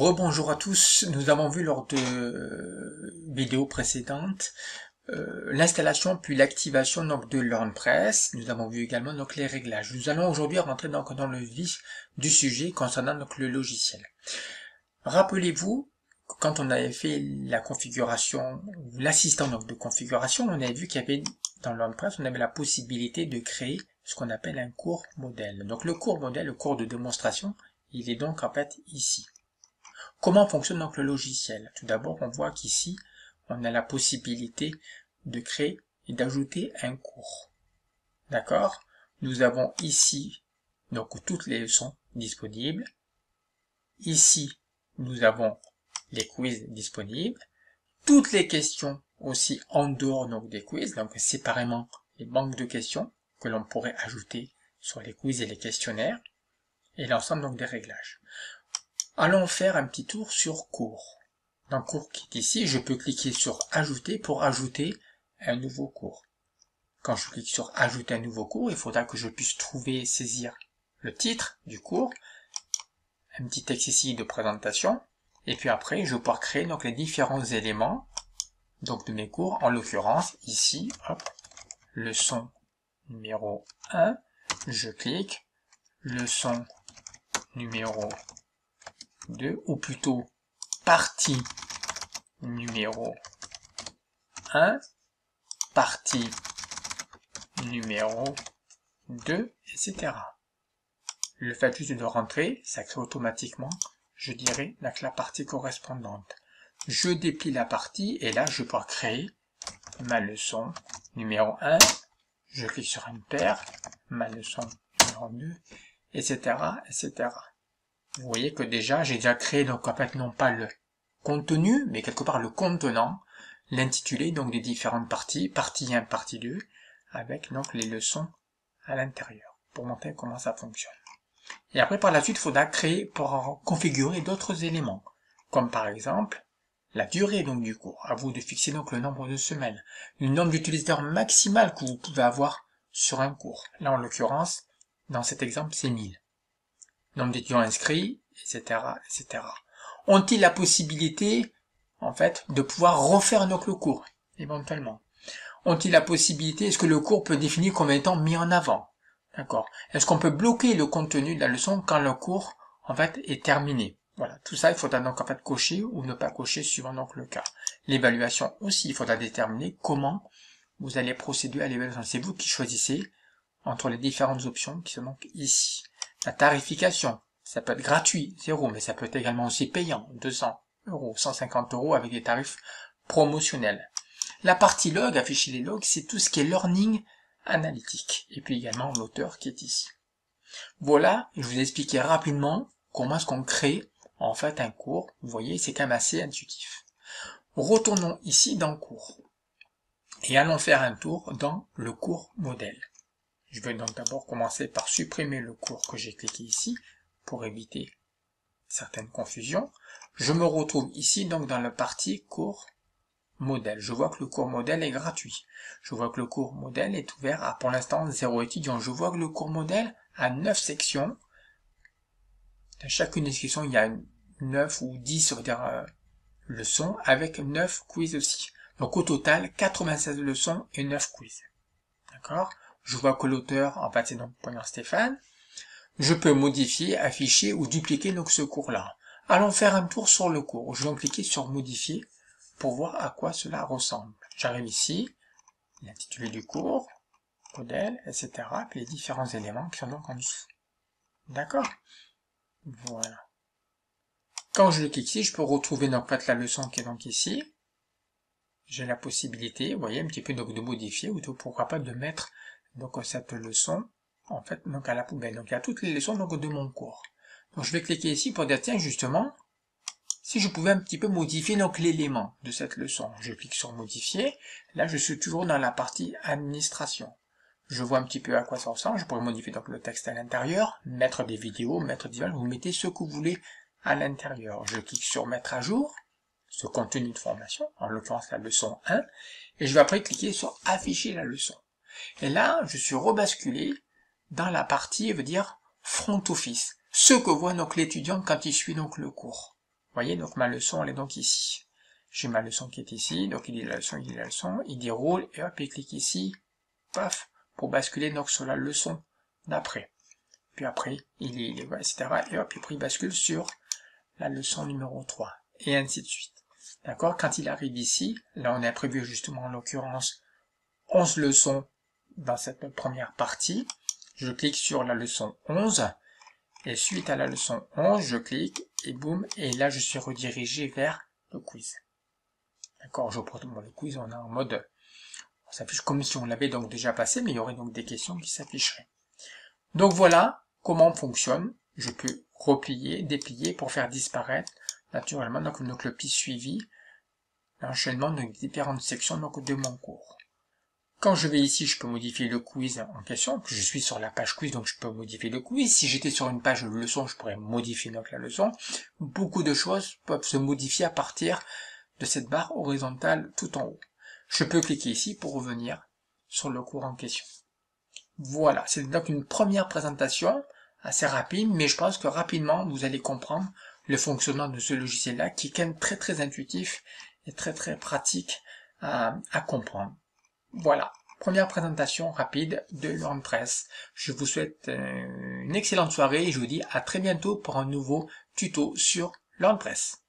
Rebonjour à tous, nous avons vu lors de vidéos précédentes l'installation puis l'activation donc de LearnPress. Nous avons vu également donc les réglages. Nous allons aujourd'hui rentrer donc dans le vif du sujet concernant donc le logiciel. Rappelez-vous, quand on avait fait la configuration, l'assistant donc de configuration, on avait vu qu'il y avait dans LearnPress, on avait la possibilité de créer ce qu'on appelle un cours modèle. Donc le cours modèle, le cours de démonstration, il est donc en fait ici. Comment fonctionne donc le logiciel? Tout d'abord, on voit qu'ici, on a la possibilité de créer et d'ajouter un cours. D'accord? Nous avons ici donc toutes les leçons disponibles. Ici, nous avons les quiz disponibles. Toutes les questions aussi en dehors donc des quiz, donc séparément les banques de questions que l'on pourrait ajouter sur les quiz et les questionnaires. Et l'ensemble donc des réglages. Allons faire un petit tour sur cours. Dans cours qui est ici, je peux cliquer sur ajouter pour ajouter un nouveau cours. Quand je clique sur ajouter un nouveau cours, il faudra que je puisse trouver et saisir le titre du cours, un petit texte ici de présentation, et puis après je vais pouvoir créer donc les différents éléments donc de mes cours, en l'occurrence ici, hop, leçon numéro 1, je clique, leçon numéro 2, ou plutôt partie numéro 1, partie numéro 2, etc. Le fait juste de rentrer, ça crée automatiquement, je dirais, la partie correspondante. Je déplie la partie et là je peux créer ma leçon numéro 1, je clique sur Enter, ma leçon numéro 2, etc., etc. Vous voyez que déjà, j'ai déjà créé donc en fait non pas le contenu, mais quelque part le contenant, l'intitulé donc des différentes parties, partie 1, partie 2, avec donc les leçons à l'intérieur, pour montrer comment ça fonctionne. Et après par la suite, il faudra créer pour configurer d'autres éléments, comme par exemple la durée donc du cours. À vous de fixer donc le nombre de semaines, le nombre d'utilisateurs maximal que vous pouvez avoir sur un cours. Là en l'occurrence, dans cet exemple, c'est 1000. Nombre d'étudiants inscrits, etc., etc. Ont-ils la possibilité, en fait, de pouvoir refaire donc le cours, éventuellement? Ont-ils la possibilité, est-ce que le cours peut définir comme étant mis en avant? D'accord. Est-ce qu'on peut bloquer le contenu de la leçon quand le cours, en fait, est terminé? Voilà. Tout ça, il faudra donc, en fait, cocher ou ne pas cocher suivant donc le cas. L'évaluation aussi, il faudra déterminer comment vous allez procéder à l'évaluation. C'est vous qui choisissez entre les différentes options qui sont donc ici. La tarification, ça peut être gratuit, 0, mais ça peut être également aussi payant, 200 €, 150 € avec des tarifs promotionnels. La partie log, afficher les logs, c'est tout ce qui est learning analytique. Et puis également l'auteur qui est ici. Voilà, je vous ai expliqué rapidement comment est-ce qu'on crée en fait un cours. Vous voyez, c'est quand même assez intuitif. Retournons ici dans cours. Et allons faire un tour dans le cours modèle. Je vais donc d'abord commencer par supprimer le cours que j'ai cliqué ici pour éviter certaines confusions. Je me retrouve ici donc dans la partie cours modèle. Je vois que le cours modèle est gratuit. Je vois que le cours modèle est ouvert à pour l'instant 0 étudiants. Je vois que le cours modèle a 9 sections. Dans chacune des sections, il y a 9 ou 10 leçons avec 9 quiz aussi. Donc au total, 96 leçons et 9 quiz. D'accord? Je vois que l'auteur, en fait, c'est donc Poignard Stéphane. Je peux modifier, afficher ou dupliquer donc ce cours-là. Allons faire un tour sur le cours. Je vais cliquer sur modifier pour voir à quoi cela ressemble. J'arrive ici, l'intitulé du cours, modèle, etc. Puis les différents éléments qui sont donc en dessous. D'accord? Voilà. Quand je clique ici, je peux retrouver donc en fait la leçon qui est donc ici. J'ai la possibilité, vous voyez, un petit peu donc de modifier ou de, pourquoi pas de mettre donc cette leçon en fait donc à la poubelle. Donc il y a toutes les leçons donc de mon cours. Donc je vais cliquer ici pour dire tiens justement si je pouvais un petit peu modifier donc l'élément de cette leçon. Je clique sur modifier. Là je suis toujours dans la partie administration. Je vois un petit peu à quoi ça ressemble. Je pourrais modifier donc le texte à l'intérieur, mettre des vidéos, mettre des images. Vous mettez ce que vous voulez à l'intérieur. Je clique sur mettre à jour ce contenu de formation, en l'occurrence la leçon 1, et je vais après cliquer sur afficher la leçon. Et là, je suis rebasculé dans la partie, veut dire front office, ce que voit donc l'étudiant quand il suit donc le cours. voyez, donc ma leçon, elle est donc ici. J'ai ma leçon qui est ici, donc il dit la leçon, il dit la leçon, il déroule, et hop, il clique ici, paf, pour basculer donc sur la leçon d'après. Puis après, il voit, etc. Et hop, il bascule sur la leçon numéro 3, et ainsi de suite. D'accord? Quand il arrive ici, là on a prévu justement en l'occurrence 11 leçons dans cette première partie. Je clique sur la leçon 11, et suite à la leçon 11, je clique, et boum, et là je suis redirigé vers le quiz. D'accord, je prends le quiz, on est en mode, on s'affiche comme si on l'avait donc déjà passé, mais il y aurait donc des questions qui s'afficheraient. Donc voilà comment fonctionne. Je peux replier, déplier pour faire disparaître naturellement donc le petit suivi, l'enchaînement de différentes sections donc de mon cours. Quand je vais ici, je peux modifier le quiz en question. Je suis sur la page quiz, donc je peux modifier le quiz. Si j'étais sur une page leçon, je pourrais modifier donc la leçon. Beaucoup de choses peuvent se modifier à partir de cette barre horizontale tout en haut. Je peux cliquer ici pour revenir sur le cours en question. Voilà, c'est donc une première présentation assez rapide, mais je pense que rapidement vous allez comprendre le fonctionnement de ce logiciel-là qui est quand même très très intuitif et très très pratique à comprendre. Voilà, première présentation rapide de LearnPress. Je vous souhaite une excellente soirée et je vous dis à très bientôt pour un nouveau tuto sur LearnPress.